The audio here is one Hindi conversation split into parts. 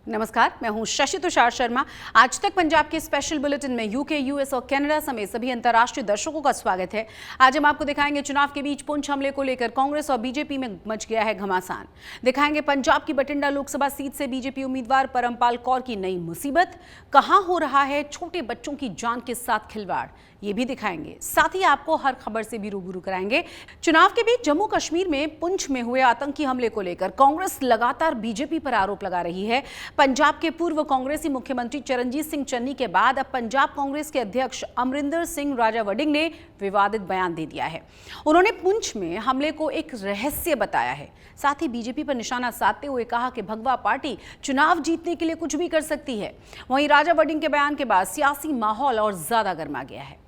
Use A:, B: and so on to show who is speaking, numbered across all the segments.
A: नमस्कार, मैं हूं शशि तुषार शर्मा। आज तक पंजाब के स्पेशल बुलेटिन में यूके, यूएस और कनाडा समेत सभी अंतर्राष्ट्रीय दर्शकों का स्वागत है। आज हम आपको दिखाएंगे चुनाव के बीच पुंछ हमले को लेकर कांग्रेस और बीजेपी में मच गया है घमासान। दिखाएंगे पंजाब की बठिंडा लोकसभा सीट से बीजेपी उम्मीदवार परमपाल कौर की नई मुसीबत, कहां हो रहा है छोटे बच्चों की जान के साथ खिलवाड़, ये भी दिखाएंगे। साथ ही आपको हर खबर से भी रूबरू कराएंगे। चुनाव के बीच जम्मू कश्मीर में पुंछ में हुए आतंकी हमले को लेकर कांग्रेस लगातार बीजेपी पर आरोप लगा रही है। पंजाब के पूर्व कांग्रेसी मुख्यमंत्री चरणजीत सिंह चन्नी के बाद अब पंजाब कांग्रेस के अध्यक्ष अमरिंदर सिंह राजा वडिंग ने विवादित बयान दे दिया है। उन्होंने पुंछ में हमले को एक रहस्य बताया है। साथ ही बीजेपी पर निशाना साधते हुए कहा कि भगवा पार्टी चुनाव जीतने के लिए कुछ भी कर सकती है। वहीं राजा वडिंग के बयान के बाद सियासी माहौल और ज्यादा गर्मा गया है।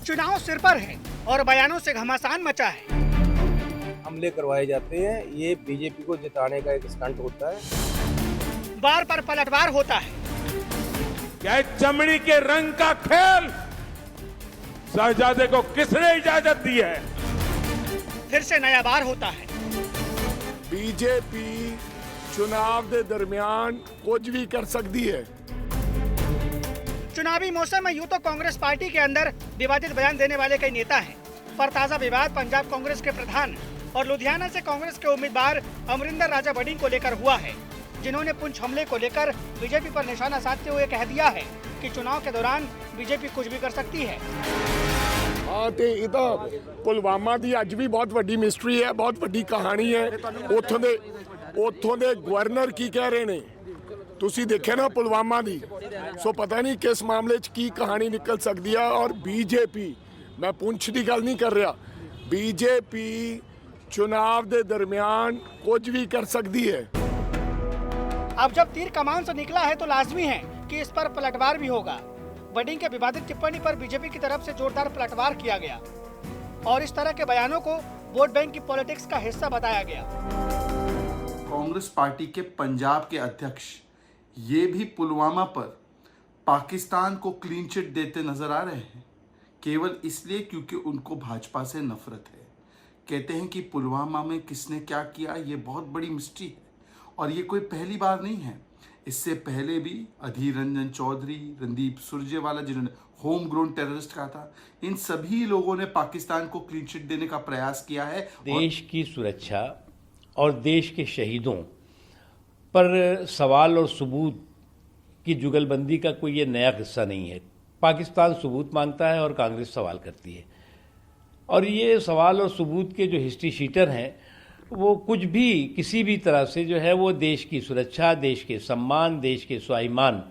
B: चुनाव सिर पर है और बयानों से घमासान मचा है।
C: हमले करवाए जाते हैं, ये बीजेपी को जिताने का एक स्टंट होता है।
B: बार पर पलटवार होता है।
D: क्या चमड़ी के रंग का खेल शहजादे को किसने इजाजत दी है?
B: फिर से नया बार होता है।
E: बीजेपी चुनाव के दरमियान कुछ भी कर सकती है।
B: चुनावी मौसम में यूं तो कांग्रेस पार्टी के अंदर विवादित बयान देने वाले कई नेता हैं, पर ताजा विवाद पंजाब कांग्रेस के प्रधान और लुधियाना से कांग्रेस के उम्मीदवार अमरिंदर राजा वडिंग को लेकर हुआ है, जिन्होंने पुंछ हमले को लेकर बीजेपी पर निशाना साधते हुए कह दिया है कि चुनाव के दौरान बीजेपी कुछ भी कर सकती है।
E: हाँ तो ये तो पुलवामा की अज भी बहुत बड़ी मिस्ट्री है, बहुत बड़ी कहानी है। उतों दे गवर्नर की कह रहे ने, तुसी देखे ना पुलवामा दी, सो पता नहीं किस मामले च की कहानी निकल सकती है। और बीजेपी, मैं पुंछ की गल नहीं कर रहा, बीजेपी चुनाव के दरमियान कुछ भी कर सकती है।
B: अब जब तीर कमान से निकला है तो लाजमी है कि इस पर पलटवार भी होगा। वडिंग के विवादित टिप्पणी पर बीजेपी की तरफ से जोरदार पलटवार किया गया और इस तरह के बयानों को वोट बैंक की पॉलिटिक्स का हिस्सा बताया गया।
F: कांग्रेस पार्टी के पंजाब के अध्यक्ष ये भी पुलवामा पर पाकिस्तान को क्लीन चिट देते नजर आ रहे हैं, केवल इसलिए क्योंकि उनको भाजपा से नफरत है। कहते हैं कि पुलवामा में किसने क्या किया ये बहुत बड़ी मिस्ट्री है और ये कोई पहली बार नहीं है। इससे पहले भी अधीर रंजन चौधरी, रणदीप सुरजेवाला जिन्होंने होम ग्रोन टेररिस्ट कहा था, इन सभी लोगों ने पाकिस्तान को क्लीन चिट देने का प्रयास किया है।
G: देश की सुरक्षा और देश के शहीदों पर सवाल और सबूत की जुगलबंदी का कोई ये नया किस्सा नहीं है। पाकिस्तान सबूत मांगता है और कांग्रेस सवाल करती है, और ये सवाल और सबूत के जो हिस्ट्री शीटर हैं वो कुछ भी किसी भी तरह से जो है वो देश की सुरक्षा, देश के सम्मान, देश के स्वाभिमान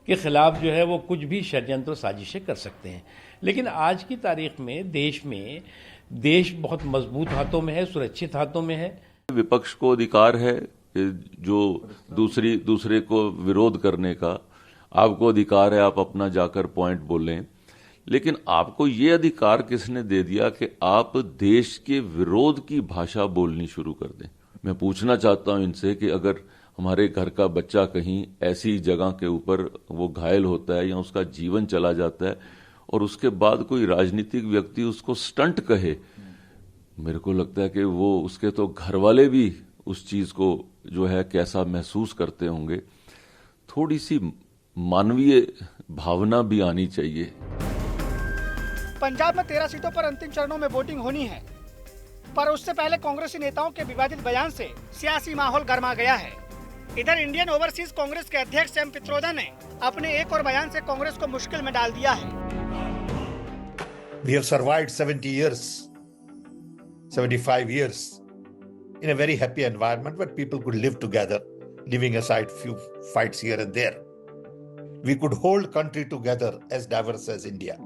G: के खिलाफ जो है वो कुछ भी षड्यंत्र साजिशें कर सकते हैं। लेकिन आज की तारीख में देश बहुत मजबूत हाथों में है, सुरक्षित हाथों में है।
H: विपक्ष को अधिकार है जो दूसरे को विरोध करने का, आपको अधिकार है आप अपना जाकर पॉइंट बोलें, लेकिन आपको ये अधिकार किसने दे दिया कि आप देश के विरोध की भाषा बोलनी शुरू कर दें? मैं पूछना चाहता हूं इनसे कि अगर हमारे घर का बच्चा कहीं ऐसी जगह के ऊपर वो घायल होता है या उसका जीवन चला जाता है और उसके बाद कोई राजनीतिक व्यक्ति उसको स्टंट कहे, मेरे को लगता है कि वो उसके तो घर वाले भी उस चीज को जो है कैसा महसूस करते होंगे। थोड़ी सी मानवीय भावना भी आनी चाहिए।
B: पंजाब में 13 सीटों पर अंतिम चरणों में वोटिंग होनी है, पर उससे पहले कांग्रेसी नेताओं के विवादित बयान से सियासी माहौल गर्मा गया है। इधर इंडियन ओवरसीज कांग्रेस के अध्यक्ष एम पित्रोदा ने अपने एक और बयान से कांग्रेस को मुश्किल में डाल दिया है।
I: We have survived 70 years, 75 years in a very happy environment where people could live together, leaving aside few fights here and there. We could hold country together as diverse as India,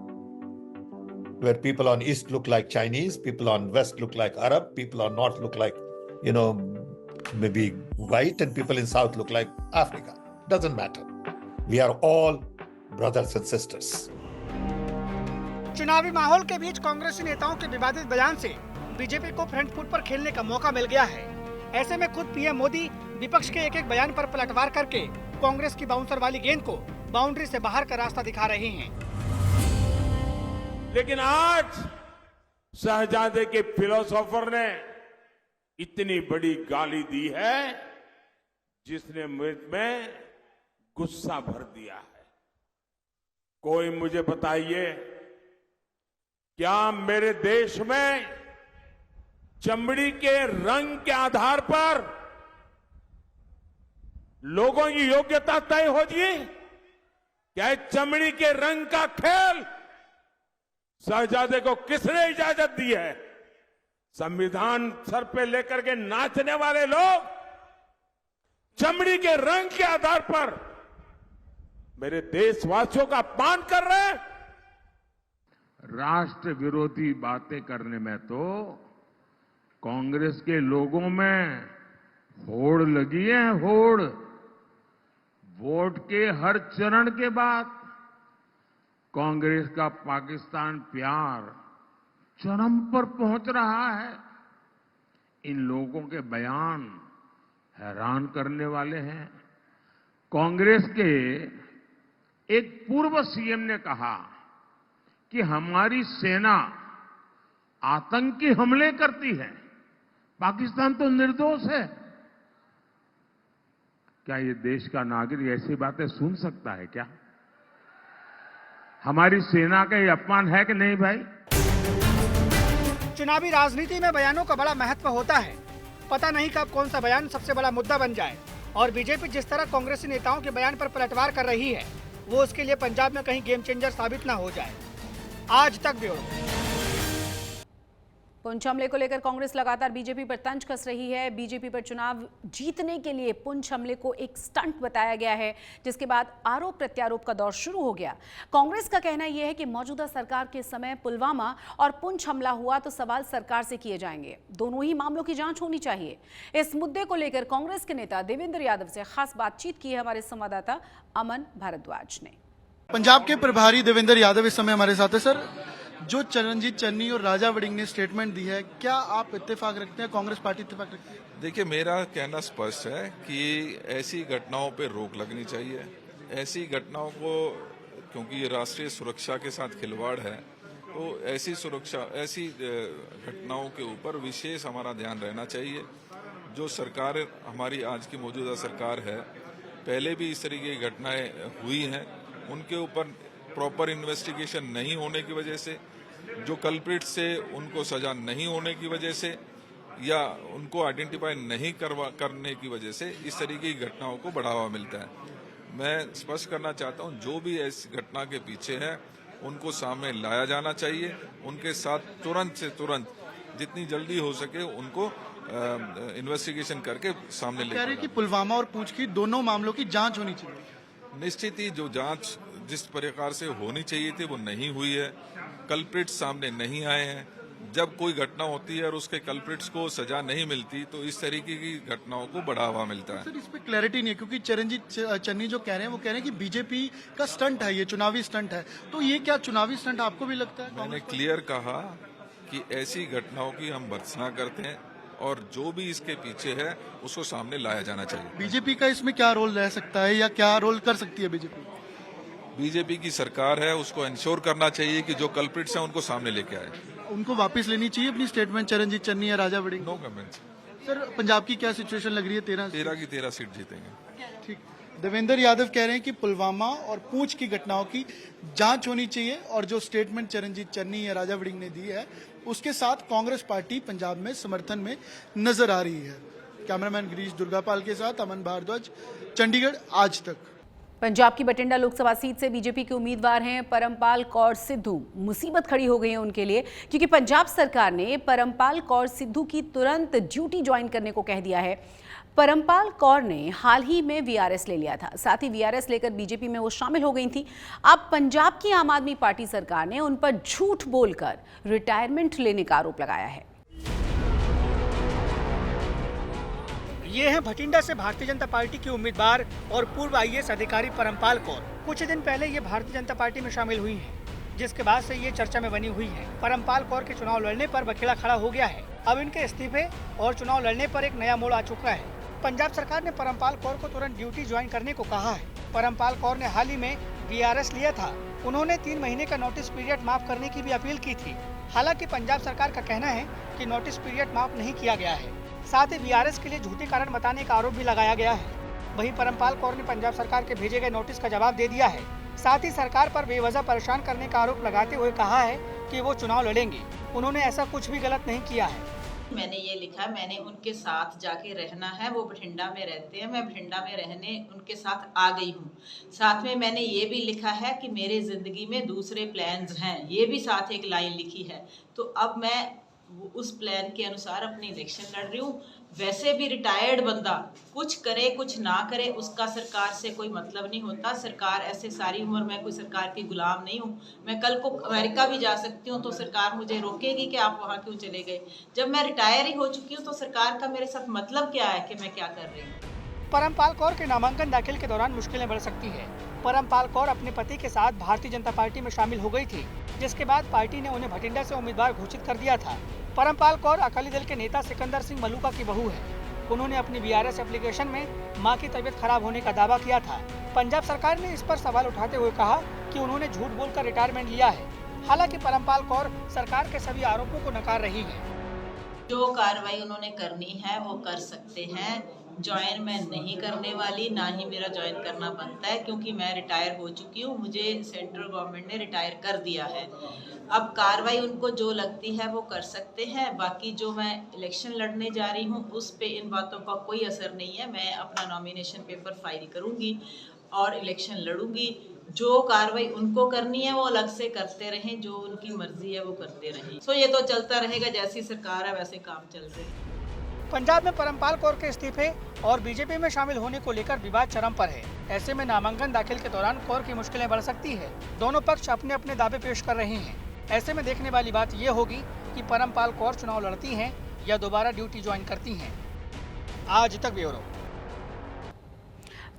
I: where people on east look like Chinese, people on west look like Arab, people on north look like, maybe white, and people in south look like Africa. Doesn't matter. We are all brothers and sisters.
B: चुनावी माहौल के बीच कांग्रेसी नेताओं के विवादित बयान से बीजेपी को फ्रंट फुट पर खेलने का मौका मिल गया है। ऐसे में खुद पीएम मोदी विपक्ष के एक एक बयान पर पलटवार करके कांग्रेस की बाउंसर वाली गेंद को बाउंड्री से बाहर का रास्ता दिखा रहे हैं।
D: लेकिन आज शहजादे के फिलोसोफर ने इतनी बड़ी गाली दी है जिसने मुझ में गुस्सा भर दिया है। कोई मुझे बताइए, क्या मेरे देश में चमड़ी के रंग के आधार पर लोगों की योग्यता तय होगी? क्या चमड़ी के रंग का खेल शहजादे को किसने इजाजत दी है? संविधान सर पे लेकर के नाचने वाले लोग चमड़ी के रंग के आधार पर मेरे देशवासियों का अपमान कर रहे हैं। राष्ट्र विरोधी बातें करने में तो कांग्रेस के लोगों में होड़ लगी है, होड़। वोट के हर चरण के बाद कांग्रेस का पाकिस्तान प्यार चरम पर पहुंच रहा है। इन लोगों के बयान हैरान करने वाले हैं। कांग्रेस के एक पूर्व सीएम ने कहा कि हमारी सेना आतंकी हमले करती है, पाकिस्तान तो निर्दोष है। क्या ये देश का नागरिक ऐसी बातें सुन सकता है क्या? हमारी सेना का ये अपमान है कि नहीं भाई?
B: चुनावी राजनीति में बयानों का बड़ा महत्व होता है। पता नहीं कब कौन सा बयान सबसे बड़ा मुद्दा बन जाए। और बीजेपी जिस तरह कांग्रेसी नेताओं के बयान पर पलटवार कर रही है, वो उसके लिए पंजाब में कहीं गेम चेंजर साबित ना हो जाए। आज तक ब्यूरो।
A: पुंछ हमले को लेकर कांग्रेस लगातार बीजेपी पर तंज कस रही है। बीजेपी पर चुनाव जीतने के लिए पुंछ हमले को एक स्टंट बताया गया है, जिसके बाद आरोप प्रत्यारोप का दौर शुरू हो गया। कांग्रेस का कहना यह है कि मौजूदा सरकार के समय पुलवामा और पुंछ हमला हुआ तो सवाल सरकार से किए जाएंगे। दोनों ही मामलों की जांच होनी चाहिए। इस मुद्दे को लेकर कांग्रेस के नेता देवेंद्र यादव से खास बातचीत की है हमारे संवाददाता अमन भारद्वाज ने।
J: पंजाब के प्रभारी देवेंद्र यादव इस समय हमारे साथ है। सर, जो चरणजीत चन्नी और राजा वड़िंग ने स्टेटमेंट दी है, क्या आप इत्तेफाक रखते हैं, कांग्रेस पार्टी इत्तेफाक रखती है?
K: देखिए, मेरा कहना स्पष्ट है कि ऐसी घटनाओं पर रोक लगनी चाहिए। ऐसी घटनाओं को, क्योंकि ये राष्ट्रीय सुरक्षा के साथ खिलवाड़ है, तो ऐसी घटनाओं के ऊपर विशेष हमारा ध्यान रहना चाहिए। जो सरकार हमारी आज की मौजूदा सरकार है, पहले भी इस तरीके की घटनाएं हुई हैं, उनके ऊपर प्रॉपर इन्वेस्टिगेशन नहीं होने की वजह से, जो कल्प्रिट से उनको सजा नहीं होने की वजह से, या उनको आइडेंटिफाई नहीं करने की वजह से इस तरीके की घटनाओं को बढ़ावा मिलता है। मैं स्पष्ट करना चाहता हूं, जो भी इस घटना के पीछे है उनको सामने लाया जाना चाहिए। उनके साथ तुरंत से तुरंत जितनी जल्दी हो सके उनको इन्वेस्टिगेशन करके सामने ले।
J: कह रहे कि पुलवामा और पुंछ की दोनों मामलों की जांच होनी चाहिए।
K: निश्चित ही जो जांच जिस प्रकार से होनी चाहिए थी वो नहीं हुई है। कल्प्रिट सामने नहीं आए हैं। जब कोई घटना होती है और उसके कल्प्रिट्स को सजा नहीं मिलती तो इस तरीके की घटनाओं को बढ़ावा मिलता है।
J: सर, इस पे क्लैरिटी नहीं है, क्योंकि चरणजीत चन्नी जो कह रहे हैं वो कह रहे हैं कि बीजेपी का स्टंट है, ये चुनावी स्टंट है। तो ये क्या चुनावी स्टंट आपको भी लगता है?
K: मैंने क्लियर कहा कि ऐसी घटनाओं की हम भर्त्सना करते हैं और जो भी इसके पीछे है उसको सामने लाया जाना चाहिए।
J: बीजेपी का इसमें क्या रोल रह सकता है या क्या रोल कर सकती है बीजेपी?
K: बीजेपी की सरकार है, उसको इंश्योर करना चाहिए कि जो कल्प्रिट्स हैं उनको सामने लेके आए।
J: उनको वापस लेनी चाहिए अपनी स्टेटमेंट, चरणजीत चन्नी या Raja Warring?
K: No comments.
J: Sir, Punjab की क्या सिचुएशन लग रही है?
K: 13 की 13 सीट जीतेंगे।
J: ठीक। देवेंद्र यादव कह रहे हैं कि पुलवामा और पुंछ की घटनाओं की जांच होनी चाहिए और जो स्टेटमेंट चरणजीत चन्नी या राजा वड़िंग ने दी है उसके साथ कांग्रेस पार्टी पंजाब में समर्थन में नजर आ रही है। कैमरामैन गिरीश दुर्गापाल के साथ अमन भारद्वाज, चंडीगढ़, आज तक।
A: पंजाब की बठिंडा लोकसभा सीट से बीजेपी के उम्मीदवार हैं परमपाल कौर सिद्धू। मुसीबत खड़ी हो गई है उनके लिए, क्योंकि पंजाब सरकार ने परमपाल कौर सिद्धू की तुरंत ड्यूटी ज्वाइन करने को कह दिया है। परमपाल कौर ने हाल ही में वीआरएस ले लिया था, साथ ही वीआरएस लेकर बीजेपी में वो शामिल हो गई थी। अब पंजाब की आम आदमी पार्टी सरकार ने उन पर झूठ बोलकर रिटायरमेंट लेने का आरोप लगाया है।
B: ये हैं भटिंडा से भारतीय जनता पार्टी की उम्मीदवार और पूर्व आईएएस अधिकारी परमपाल कौर। कुछ दिन पहले ये भारतीय जनता पार्टी में शामिल हुई हैं, जिसके बाद से ये चर्चा में बनी हुई है। परमपाल कौर के चुनाव लड़ने पर बखेड़ा खड़ा हो गया है। अब इनके इस्तीफे और चुनाव लड़ने पर एक नया मोड़ आ चुका है। पंजाब सरकार ने परमपाल कौर को तुरंत ड्यूटी ज्वाइन करने को कहा है। परमपाल कौर ने हाल ही में वीआरएस लिया था। उन्होंने 3 महीने का नोटिस पीरियड माफ करने की भी अपील की थी। हालांकि पंजाब सरकार का कहना है कि नोटिस पीरियड माफ नहीं किया गया है। साथ ही बीआरएस के लिए झूठे कारण बताने का आरोप भी लगाया गया है। वहीं परमपाल कौर ने पंजाब सरकार के भेजे गए नोटिस का जवाब दे दिया है। साथ ही सरकार पर बेवजह परेशान करने का आरोप लगाते हुए कहा है कि वो चुनाव लड़ेंगे। उन्होंने ऐसा कुछ भी गलत नहीं किया है।
L: मैंने ये लिखा, मैंने उनके साथ जाके रहना है, वो बठिंडा में रहते हैं, मैं बठिंडा में रहने उनके साथ आ गई हूँ। साथ में मैंने ये भी लिखा है कि मेरे ज़िंदगी में दूसरे प्लान्स हैं, ये भी साथ एक लाइन लिखी है। तो अब मैं उस प्लान के अनुसार अपनी इलेक्शन लड़ रही हूँ। वैसे भी रिटायर्ड बंदा कुछ करे कुछ ना करे उसका सरकार से कोई मतलब नहीं होता। सरकार ऐसे सारी उम्र मैं कोई सरकार की गुलाम नहीं हूँ। मैं कल को अमेरिका भी जा सकती हूँ तो सरकार मुझे रोकेगी कि आप वहाँ क्यों चले गए। जब मैं रिटायर ही हो चुकी हूँ तो सरकार का मेरे साथ मतलब क्या है कि मैं क्या कर रही हूँ।
B: परमपाल कौर के नामांकन दाखिल के दौरान मुश्किलें बढ़ सकती है। परमपाल कौर अपने पति के साथ भारतीय जनता पार्टी में शामिल हो गई थी, जिसके बाद पार्टी ने उन्हें भटिंडा से उम्मीदवार घोषित कर दिया था। परमपाल कौर अकाली दल के नेता सिकंदर सिंह मलूका की बहू है। उन्होंने अपनी बीआरएस एप्लीकेशन में मां की तबीयत खराब होने का दावा किया था। पंजाब सरकार ने इस पर सवाल उठाते हुए कहा कि उन्होंने झूठ बोलकर रिटायरमेंट लिया है। हालांकि परमपाल कौर सरकार के सभी आरोपों को नकार रही है।
L: जो कार्रवाई उन्होंने करनी है वो कर सकते हैं। ज्वाइन मैं नहीं करने वाली, ना ही मेरा ज्वाइन करना बनता है, क्योंकि मैं रिटायर हो चुकी हूँ। मुझे सेंट्रल गवर्नमेंट ने रिटायर कर दिया है। अब कार्रवाई उनको जो लगती है वो कर सकते हैं। बाकी जो मैं इलेक्शन लड़ने जा रही हूँ उस पे इन बातों का कोई असर नहीं है। मैं अपना नॉमिनेशन पेपर फाइल करूँगी और इलेक्शन लड़ूंगी। जो कार्रवाई उनको करनी है वो अलग से करते रहें, जो उनकी मर्जी है वो करते रहें। सो ये तो चलता रहेगा, जैसी सरकार है वैसे काम चल रहे हैं।
B: पंजाब में परमपाल कौर के इस्तीफे और बीजेपी में शामिल होने को लेकर विवाद चरम पर है। ऐसे में नामांकन दाखिल के दौरान कौर की मुश्किलें बढ़ सकती है। दोनों पक्ष अपने अपने दावे पेश कर रहे हैं। ऐसे में देखने वाली बात ये होगी कि परमपाल कौर चुनाव लड़ती हैं या दोबारा ड्यूटी ज्वाइन करती हैं। आज तक ब्यूरो।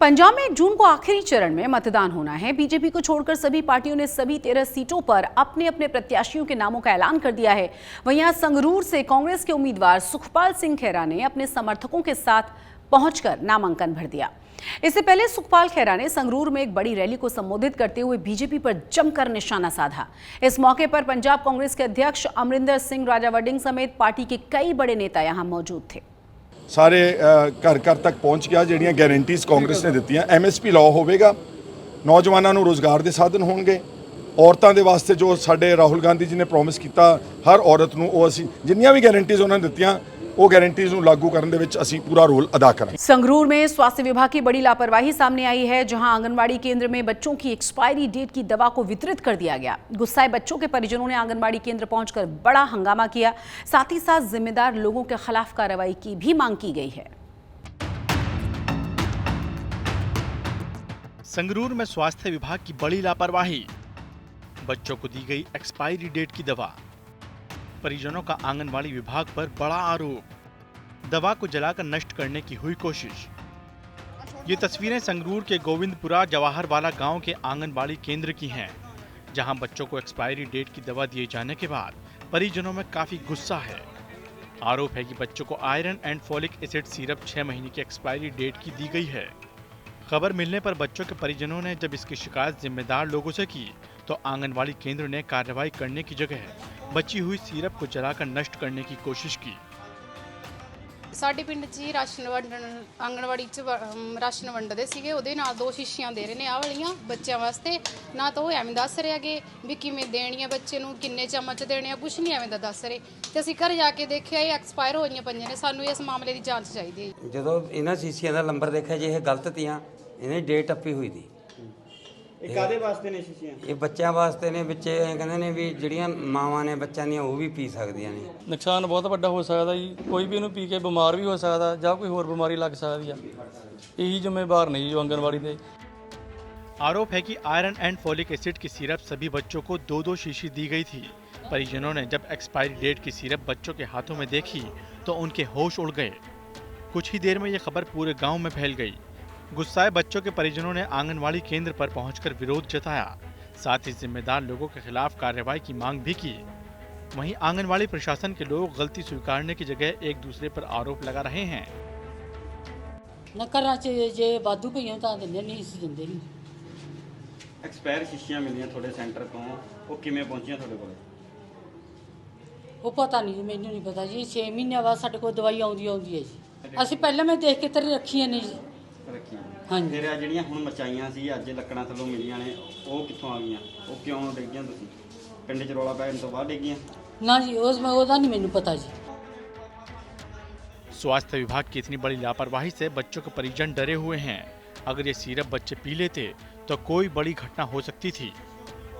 A: पंजाब में 1 जून को आखिरी चरण में मतदान होना है। बीजेपी को छोड़कर सभी पार्टियों ने सभी 13 सीटों पर अपने अपने प्रत्याशियों के नामों का ऐलान कर दिया है। वहीं आज संगरूर से कांग्रेस के उम्मीदवार सुखपाल सिंह खेरा ने अपने समर्थकों के साथ पहुंचकर नामांकन भर दिया। इससे पहले सुखपाल खेरा ने संगरूर में एक बड़ी रैली को संबोधित करते हुए बीजेपी पर जमकर निशाना साधा। इस मौके पर पंजाब कांग्रेस के अध्यक्ष अमरिंदर सिंह राजावड़िंग समेत पार्टी के कई बड़े नेता यहां मौजूद थे।
E: ਸਾਰੇ ਘਰ ਘਰ ਤੱਕ ਪਹੁੰਚ ਗਿਆ। ਜਿਹੜੀਆਂ ਗਾਰੰਟੀਜ਼ ਕਾਂਗਰਸ ਨੇ ਦਿੱਤੀਆਂ, ਐਮਐਸਪੀ ਲਾਅ ਹੋਵੇਗਾ, ਨੌਜਵਾਨਾਂ ਨੂੰ ਰੋਜ਼ਗਾਰ ਦੇ ਸਾਧਨ ਹੋਣਗੇ, ਔਰਤਾਂ ਦੇ ਵਾਸਤੇ ਜੋ ਸਾਡੇ ਰਾਹੁਲ ਗਾਂਧੀ ਜੀ ਨੇ ਪ੍ਰੋਮਿਸ ਕੀਤਾ ਹਰ ਔਰਤ ਨੂੰ, ਉਹ ਅਸੀਂ ਜਿੰਨੀਆਂ ਵੀ ਗਾਰੰਟੀਜ਼ ਉਹਨਾਂ ਨੇ ਦਿੱਤੀਆਂ वो गारंटीज ਨੂੰ लागू करने ਵਿੱਚ ਅਸੀਂ पूरा रोल अदा करेंगे।
A: संगरूर में स्वास्थ्य विभाग की बड़ी लापरवाही सामने आई है, जहां आंगनबाड़ी केंद्र में बच्चों की एक्सपायरी डेट की दवा को वितरित कर दिया गया। गुस्साए बच्चों के परिजनों ने आंगनबाड़ी केंद्र पहुंचकर बड़ा हंगामा किया। साथ ही साथ जिम्मेदार लोगों के खिलाफ कार्रवाई की भी मांग की गई है।
J: संगरूर में स्वास्थ्य विभाग की बड़ी लापरवाही, बच्चों को दी गई एक्सपायरी डेट की दवा, परिजनों का आंगनबाड़ी विभाग पर बड़ा आरोप, दवा को जलाकर नष्ट करने की हुई कोशिश। ये तस्वीरें संगरूर के गोविंदपुरा जवाहरवाला गांव के आंगनबाड़ी केंद्र की हैं, जहां बच्चों को एक्सपायरी डेट की दवा दिए जाने के बाद परिजनों में काफी गुस्सा है। आरोप है कि बच्चों को iron and folic acid syrup 6 महीने की एक्सपायरी डेट की दी गई है। खबर मिलने पर बच्चों के परिजनों ने जब इसकी शिकायत जिम्मेदार लोगों से की तो आंगनबाड़ी केंद्र ने कार्रवाई करने की जगह बची हुई सिरप को जलाकर नष्ट करने की कोशिश की।
M: ਸਾਡੇ ਪਿੰਡ 'ਚ ਹੀ ਰਾਸ਼ਨ ਵੰਡਣ ਆਂਗਣਵਾੜੀ 'ਚ ਰਾਸ਼ਨ ਵੰਡਦੇ ਸੀਗੇ, ਉਹਦੇ ਨਾਲ 2 ਸ਼ੀਸ਼ੀਆਂ ਦੇ ਰਹੇ ਨੇ ਆਹ ਵਾਲੀਆਂ ਬੱਚਿਆਂ ਵਾਸਤੇ। ਨਾ ਤਾਂ ਉਹ ਐਵੇਂ ਦੱਸ ਰਹੇ ਹੈਗੇ ਵੀ ਕਿਵੇਂ ਦੇਣੀ ਆ ਬੱਚੇ ਨੂੰ, ਕਿੰਨੇ ਚਮਚ ਦੇਣੇ ਆ, ਕੁਝ ਨਹੀਂ ਐਵੇਂ ਦਾ ਦੱਸ ਰਹੇ। ਤੇ ਅਸੀਂ ਘਰ ਜਾ ਕੇ ਦੇਖਿਆ ਇਹ ਐਕਸਪਾਇਰ ਹੋਈਆਂ ਪਈਆਂ ਨੇ। ਸਾਨੂੰ ਇਸ ਮਾਮਲੇ ਦੀ ਜਾਂਚ ਚਾਹੀਦੀ ਹੈ।
N: ਜਦੋਂ ਇਹਨਾਂ ਸ਼ੀਸ਼ੀਆਂ ਦਾ ਨੰਬਰ ਦੇਖਿਆ ਜੀ ਇਹ ਗਲਤ ਤੀਆਂ, ਇਹਨੇ ਡੇਟ ਟੱਪੀ ਹੋਈ ਦੀ।
O: ਇਹ ਕਾਦੇ ਵਾਸਤੇ ਨੇ ਸ਼ੀਸ਼ੀਆਂ?
N: ਇਹ ਬੱਚਿਆਂ ਵਾਸਤੇ ਨੇ। ਬੱਚੇ ਕਹਿੰਦੇ ਨੇ ਵੀ ਜਿਹੜੀਆਂ ਮਾਵਾਂ ਨੇ ਬੱਚਿਆਂ ਦੀਆਂ ਉਹ ਵੀ ਪੀ ਸਕਦੀਆਂ ਨੇ।
O: ਨੁਕਸਾਨ ਬਹੁਤ ਵੱਡਾ ਹੋ ਸਕਦਾ ਜੀ, ਕੋਈ ਵੀ ਇਹਨੂੰ ਪੀ ਕੇ ਬਿਮਾਰ ਵੀ ਹੋ ਸਕਦਾ ਜਾਂ ਕੋਈ ਹੋਰ ਬਿਮਾਰੀ ਲੱਗ ਸਕਦੀ ਆ। ਇਹੀ ਜ਼ਿੰਮੇਵਾਰ ਨਹੀਂ ਜੋ आंगनबाड़ी ਦੇ।
J: आरोप है कि आयरन एंड फोलिक एसिड की सिरप सभी बच्चों को 2-2 शीशी दी गई थी। परिजनों ने जब एक्सपायरी डेट की सिरप बच्चों के हाथों में देखी तो उनके होश उड़ गए। कुछ ही देर में ये खबर पूरे गांव में फैल गई। गुस्साए बच्चों के परिजनों ने आंगनबाड़ी केंद्र पर पहुंचकर विरोध जताया। साथ ही जिम्मेदार लोगों के खिलाफ कार्रवाई की मांग भी की। वहीं आंगनबाड़ी प्रशासन के लोग गलती स्वीकारने की जगह एक दूसरे पर आरोप लगा रहे हैं।
O: ਐਕਸਪਾਇਰ ਸ਼ੀਸ਼ੀਆਂ ਮਿਲੀਆਂ ਤੁਹਾਡੇ ਸੈਂਟਰ ਤੋਂ, ਉਹ ਕਿਵੇਂ ਪਹੁੰਚੀਆਂ ਤੁਹਾਡੇ ਕੋਲ?
P: ਉਹ ਪਤਾ ਨਹੀਂ ਜੀ, ਮੈਨੂੰ ਨਹੀਂ ਪਤਾ ਜੀ। 6 ਮਹੀਨਿਆਂ ਬਾਅਦ ਸਾਡੇ ਕੋਲ ਦਵਾਈ ਆਉਂਦੀ ਹੈ ਜੀ। ਅਸੀਂ ਪਹਿਲਾਂ ਮੈਂ ਦੇਖ ਕੇ ਤੇਰੇ ਰੱਖੀਆਂ ਨੇ ਜੀ। ਹਾਂਜੀ।
Q: ਫਿਰ ਆ ਜਿਹੜੀਆਂ ਹੁਣ ਮਚਾਈਆਂ ਸੀ ਅੱਜ ਲੱਕੜਾਂ ਥੱਲੋਂ ਮਿਲੀਆਂ ਨੇ, ਉਹ ਕਿੱਥੋਂ ਆ ਗਈਆਂ? ਉਹ ਕਿਉਂ ਡਿੱਗੀਆਂ? ਤੁਸੀਂ ਪਿੰਡ 'ਚ ਰੌਲਾ ਪੈਣ ਤੋਂ ਬਾਅਦ ਡਿੱਗੀਆਂ?
P: ਨਾ जी ਉਹਦਾ नहीं मैंने पता जी।
R: स्वास्थ्य विभाग की इतनी बड़ी लापरवाही से बच्चों के परिजन डरे हुए हैं। अगर ये सिरप बच्चे पी लेते तो कोई बड़ी घटना हो सकती थी,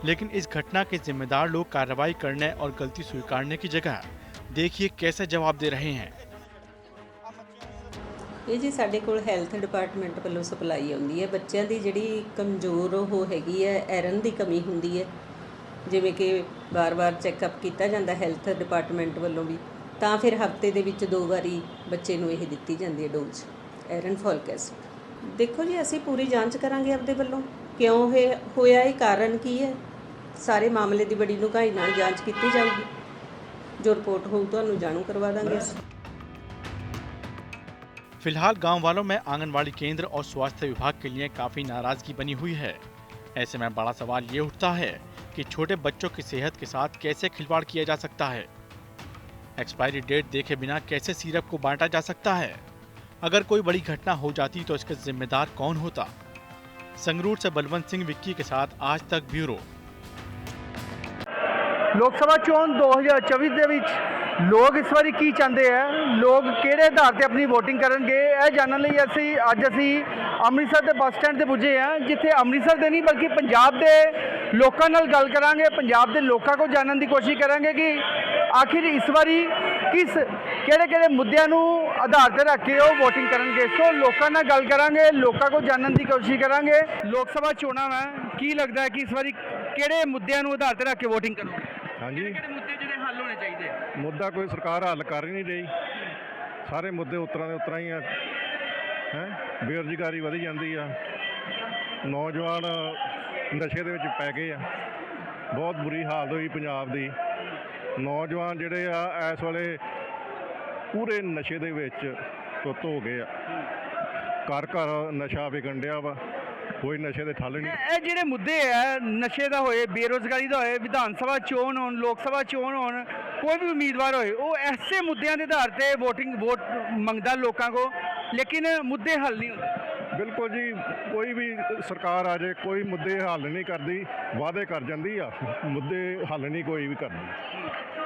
R: लेकिन इस घटना के जिम्मेदार लोग कार्रवाई करने और गलती स्वीकारने की जगह देखिए कैसे जवाब दे रहे हैं।
S: ਇਹ ਜੀ ਸਾਡੇ ਕੋਲ ਹੈਲਥ ਡਿਪਾਰਟਮੈਂਟ ਵੱਲੋਂ ਸਪਲਾਈ ਆਉਂਦੀ ਹੈ। ਬੱਚਿਆਂ ਦੀ ਜਿਹੜੀ ਕਮਜ਼ੋਰ ਉਹ ਹੈਗੀ ਹੈ, ਆਇਰਨ ਦੀ ਕਮੀ ਹੁੰਦੀ ਹੈ, ਜਿਵੇਂ ਕਿ ਵਾਰ-ਵਾਰ ਚੈੱਕਅਪ ਕੀਤਾ ਜਾਂਦਾ ਹੈਲਥ ਡਿਪਾਰਟਮੈਂਟ ਵੱਲੋਂ ਵੀ, ਤਾਂ ਫਿਰ ਹਫਤੇ ਦੇ ਵਿੱਚ 2 ਵਾਰੀ ਬੱਚੇ ਨੂੰ ਇਹ ਦਿੱਤੀ ਜਾਂਦੀ ਹੈ ਡੋਜ਼ ਆਇਰਨ ਫੋਲਿਕ ਐਸਿਡ। ਦੇਖੋ ਜੀ ਅਸੀਂ ਪੂਰੀ ਜਾਂਚ ਕਰਾਂਗੇ ਆਪਦੇ ਵੱਲੋਂ, ਕਿਉਂ ਇਹ ਹੋਇਆ, ਇਹ ਕਾਰਨ ਕੀ ਹੈ। ਸਾਰੇ ਮਾਮਲੇ ਦੀ ਬੜੀ ਡੂੰਘਾਈ ਨਾਲ ਜਾਂਚ ਕੀਤੀ ਜਾਊਗੀ। ਜੋ ਰਿਪੋर्ट ਹੋਊ ਤੁਹਾਨੂੰ ਜਾਣੂ ਕਰਵਾ ਦਾਂਗੇ ਅਸੀਂ।
R: फिलहाल गांव वालों में आंगनवाड़ी केंद्र और स्वास्थ्य विभाग के लिए काफी नाराजगी बनी हुई है। ऐसे में बड़ा सवाल ये उठता है कि छोटे बच्चों की सेहत के साथ कैसे खिलवाड़ किया जा सकता है। एक्सपायरी डेट देखे बिना कैसे सिरप को बांटा जा सकता है। अगर कोई बड़ी घटना हो जाती तो इसके जिम्मेदार कौन होता। संगरूर से बलवंत सिंह विक्की के साथ आज तक ब्यूरो।
B: ਲੋਕ ਸਭਾ ਚੋਣ 2024 ਦੇ ਵਿੱਚ ਲੋਕ ਇਸ ਵਾਰੀ ਕੀ ਚਾਹੁੰਦੇ ਆ, ਲੋਕ ਕਿਹੜੇ ਆਧਾਰ ਤੇ ਆਪਣੀ VOTING ਕਰਨਗੇ, ਇਹ ਜਾਣਨ ਲਈ ਅੱਜ ਅਸੀਂ ਅੰਮ੍ਰਿਤਸਰ ਦੇ ਬੱਸ ਸਟੈਂਡ ਤੇ ਪੁੱਜੇ ਹਾਂ, ਜਿੱਥੇ ਅੰਮ੍ਰਿਤਸਰ ਦੇ ਨਹੀਂ ਬਲਕਿ ਪੰਜਾਬ ਦੇ ਲੋਕਾਂ ਨਾਲ ਗੱਲ ਕਰਾਂਗੇ। ਪੰਜਾਬ ਦੇ ਲੋਕਾਂ ਕੋਲ ਜਾਣਨ ਦੀ ਕੋਸ਼ਿਸ਼ ਕਰਾਂਗੇ ਕਿ ਆਖਿਰ ਇਸ ਵਾਰੀ ਕਿਹੜੇ ਮੁੱਦਿਆਂ ਨੂੰ ਆਧਾਰ ਤੇ ਰੱਖ ਕੇ ਉਹ VOTING ਕਰਨਗੇ। ਸੋ ਲੋਕਾਂ ਨਾਲ ਗੱਲ ਕਰਾਂਗੇ, ਲੋਕਾਂ ਕੋਲ ਜਾਣਨ ਦੀ ਕੋਸ਼ਿਸ਼ ਕਰਾਂਗੇ। ਲੋਕ ਸਭਾ ਚੋਣਾਂ ਹੈ, ਕੀ ਲੱਗਦਾ ਹੈ ਕਿ ਇਸ ਵਾਰੀ ਕਿਹੜੇ ਮੁੱਦਿਆਂ ਨੂੰ ਆਧਾਰ ਤੇ ਰੱਖ ਕੇ VOTING ਕਰੋਗੇ?
T: ਹਾਂਜੀ,
B: ਕਿਹੜੇ ਮੁੱਦੇ ਜਿਹੜੇ ਹੱਲ ਹੋਣੇ ਚਾਹੀਦੇ?
T: ਮੁੱਦਾ ਕੋਈ ਸਰਕਾਰ ਹੱਲ ਕਰ ਹੀ ਨਹੀਂ ਰਹੀ। ਸਾਰੇ ਮੁੱਦੇ ਉਤਰਾਂ ਦੇ ਉਤਰਾਂ ਹੀ ਆ। ਬੇਰੁਜ਼ਗਾਰੀ ਵਧੀ ਜਾਂਦੀ ਆ, ਨੌਜਵਾਨ ਨਸ਼ੇ ਦੇ ਵਿੱਚ ਪੈ ਗਏ ਆ। ਬਹੁਤ ਬੁਰੀ ਹਾਲਤ ਹੋਈ ਪੰਜਾਬ ਦੀ। ਨੌਜਵਾਨ ਜਿਹੜੇ ਆ ਇਸ ਵੇਲੇ ਪੂਰੇ ਨਸ਼ੇ ਦੇ ਵਿੱਚ ਧੁੱਤ ਹੋ ਗਏ ਆ। ਘਰ ਘਰ ਨਸ਼ਾ ਵਿਕਣ ਡਿਆ ਵਾ, ਕੋਈ ਨਸ਼ੇ ਦੇ ਠੱਲ ਨਹੀਂ।
B: ਇਹ ਜਿਹੜੇ ਮੁੱਦੇ ਆ, ਨਸ਼ੇ ਦਾ ਹੋਏ, ਬੇਰੁਜ਼ਗਾਰੀ ਦਾ ਹੋਏ, ਵਿਧਾਨ ਸਭਾ ਚੋਣ ਹੋਣ, ਲੋਕ ਸਭਾ ਚੋਣ ਹੋਣ, ਕੋਈ ਵੀ ਉਮੀਦਵਾਰ ਹੋਏ, ਉਹ ਐਸੇ ਮੁੱਦਿਆਂ ਦੇ ਆਧਾਰ ਤੇ ਵੋਟ ਮੰਗਦਾ ਲੋਕਾਂ ਕੋ, ਲੇਕਿਨ ਮੁੱਦੇ ਹੱਲ ਨਹੀਂ ਹੁੰਦੇ।
T: ਬਿਲਕੁਲ ਜੀ, ਕੋਈ ਵੀ ਸਰਕਾਰ ਆ ਜਾਏ ਕੋਈ ਮੁੱਦੇ ਹੱਲ ਨਹੀਂ ਕਰਦੀ, ਵਾਅਦੇ ਕਰ ਜਾਂਦੀ ਆ, ਮੁੱਦੇ ਹੱਲ ਨਹੀਂ ਕੋਈ ਵੀ ਕਰਦੀ।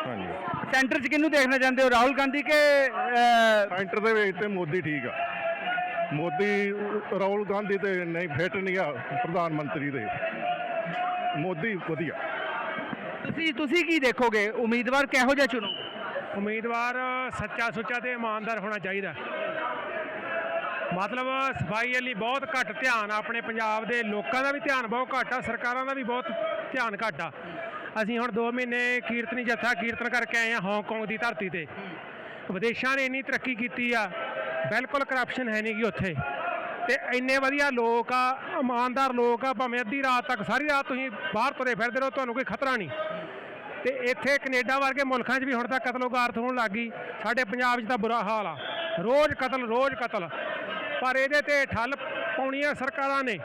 T: ਹਾਂਜੀ,
B: ਸੈਂਟਰ 'ਚ ਕਿਹਨੂੰ ਦੇਖਣਾ ਚਾਹੁੰਦੇ ਹੋ, ਰਾਹੁਲ ਗਾਂਧੀ ਕੇ?
T: ਸੈਂਟਰ ਦੇ ਵਿੱਚ ਤੇ ਮੋਦੀ ਠੀਕ ਆ। ਮੋਦੀ ਰਾਹੁਲ ਗਾਂਧੀ ਤੇ ਨਹੀਂ ਫਿੱਟ ਨਹੀਂ ਆ ਪ੍ਰਧਾਨ ਮੰਤਰੀ ਦੇ। ਮੋਦੀ ਵਧੀਆ।
B: ਤੁਸੀਂ ਕੀ ਦੇਖੋਗੇ, ਉਮੀਦਵਾਰ ਕਿਹੋ ਜਿਹਾ ਚੁਣੋ?
U: ਉਮੀਦਵਾਰ ਸੱਚਾ ਸੁੱਚਾ ਤੇ ਇਮਾਨਦਾਰ ਹੋਣਾ ਚਾਹੀਦਾ। ਮਤਲਬ ਸਫਾਈ ਲਈ ਬਹੁਤ ਘੱਟ ਧਿਆਨ, ਆਪਣੇ ਪੰਜਾਬ ਦੇ ਲੋਕਾਂ ਦਾ ਵੀ ਧਿਆਨ ਬਹੁਤ ਘੱਟ ਆ, ਸਰਕਾਰਾਂ ਦਾ ਵੀ ਬਹੁਤ ਧਿਆਨ ਘੱਟ ਆ। ਅਸੀਂ ਹੁਣ 2 ਮਹੀਨੇ ਕੀਰਤਨੀ ਜੱਥਾ ਕੀਰਤਨ ਕਰਕੇ ਆਏ ਹਾਂ ਹਾਂਗਕਾਂਗ ਦੀ ਧਰਤੀ ਤੇ। ਵਿਦੇਸ਼ਾਂ ਨੇ ਇੰਨੀ ਤਰੱਕੀ ਕੀਤੀ ਆ, ਬਿਲਕੁਲ ਕਰਪਸ਼ਨ ਹੈ ਨਹੀਂ ਗੀ ਉੱਥੇ, ਤੇ ਇੰਨੇ ਵਧੀਆ ਲੋਕ ਆ, ਇਮਾਨਦਾਰ ਲੋਕ ਆ। ਭਾਵੇਂ ਅੱਧੀ ਰਾਤ ਤੱਕ, ਸਾਰੀ ਰਾਤ ਤੁਸੀਂ ਬਾਹਰ ਤੁਰੇ ਫਿਰਦੇ ਰਹੋ, ਤੁਹਾਨੂੰ ਕੋਈ ਖਤਰਾ ਨਹੀਂ। ਤੇ ਇੱਥੇ ਕੈਨੇਡਾ ਵਰਗੇ ਮੁਲਕਾਂ 'ਚ ਵੀ ਹੁਣ ਤਾਂ ਕਤਲੋਗਾਰਤ ਹੋਣ ਲੱਗ ਗਈ। ਸਾਡੇ ਪੰਜਾਬ 'ਚ ਤਾਂ ਬੁਰਾ ਹਾਲ ਆ, ਰੋਜ਼ ਕਤਲ। ਪਰ ਇਹਦੇ ਤੇ ਠੱਲ ਪਾਉਣੀ ਆ ਸਰਕਾਰਾਂ ਨੇ।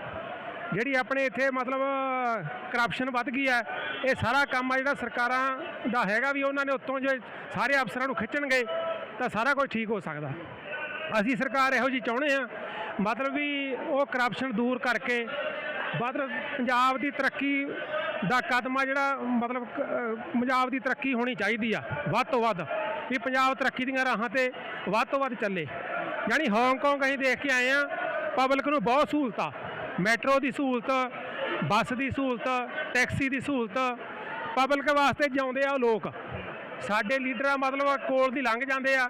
U: ਜਿਹੜੀ ਆਪਣੇ ਇੱਥੇ ਮਤਲਬ ਕਰਪਸ਼ਨ ਵੱਧ ਗਈ ਹੈ, ਇਹ ਸਾਰਾ ਕੰਮ ਆ ਜਿਹੜਾ ਸਰਕਾਰਾਂ ਦਾ ਹੈਗਾ, ਵੀ ਉਹਨਾਂ ਨੇ ਉੱਤੋਂ ਜੇ ਸਾਰੇ ਅਫਸਰਾਂ ਨੂੰ ਖਿੱਚਣਗੇ ਤਾਂ ਸਾਰਾ ਕੁਝ ਠੀਕ ਹੋ ਸਕਦਾ। ਅਸੀਂ ਸਰਕਾਰ ਇਹੋ ਜਿਹੀ ਚਾਹੁੰਦੇ ਹਾਂ, ਮਤਲਬ ਵੀ ਉਹ ਕਰਪਸ਼ਨ ਦੂਰ ਕਰਕੇ ਮਤਲਬ ਪੰਜਾਬ ਦੀ ਤਰੱਕੀ ਦਾ ਕਦਮ ਆ ਜਿਹੜਾ, ਮਤਲਬ ਪੰਜਾਬ ਦੀ ਤਰੱਕੀ ਹੋਣੀ ਚਾਹੀਦੀ ਆ ਵੱਧ ਤੋਂ ਵੱਧ, ਵੀ ਪੰਜਾਬ ਤਰੱਕੀ ਦੀਆਂ ਰਾਹਾਂ ਤੇ ਵੱਧ ਤੋਂ ਵੱਧ ਚੱਲੇ। ਯਾਨੀ ਹਾਂਗਕਾਂਗ ਅਸੀਂ ਦੇਖ ਕੇ ਆਏ ਹਾਂ, ਪਬਲਿਕ ਨੂੰ ਬਹੁਤ ਸਹੂਲਤ ਆ, ਮੈਟਰੋ ਦੀ ਸਹੂਲਤ, ਬੱਸ ਦੀ ਸਹੂਲਤ, ਟੈਕਸੀ ਦੀ ਸਹੂਲਤ, ਪਬਲਿਕ ਵਾਸਤੇ ਜਿਉਂਦੇ ਆ ਉਹ ਲੋਕ। ਸਾਡੇ ਲੀਡਰ ਮਤਲਬ ਕੋਲ ਦੀ ਲੰਘ ਜਾਂਦੇ ਆ।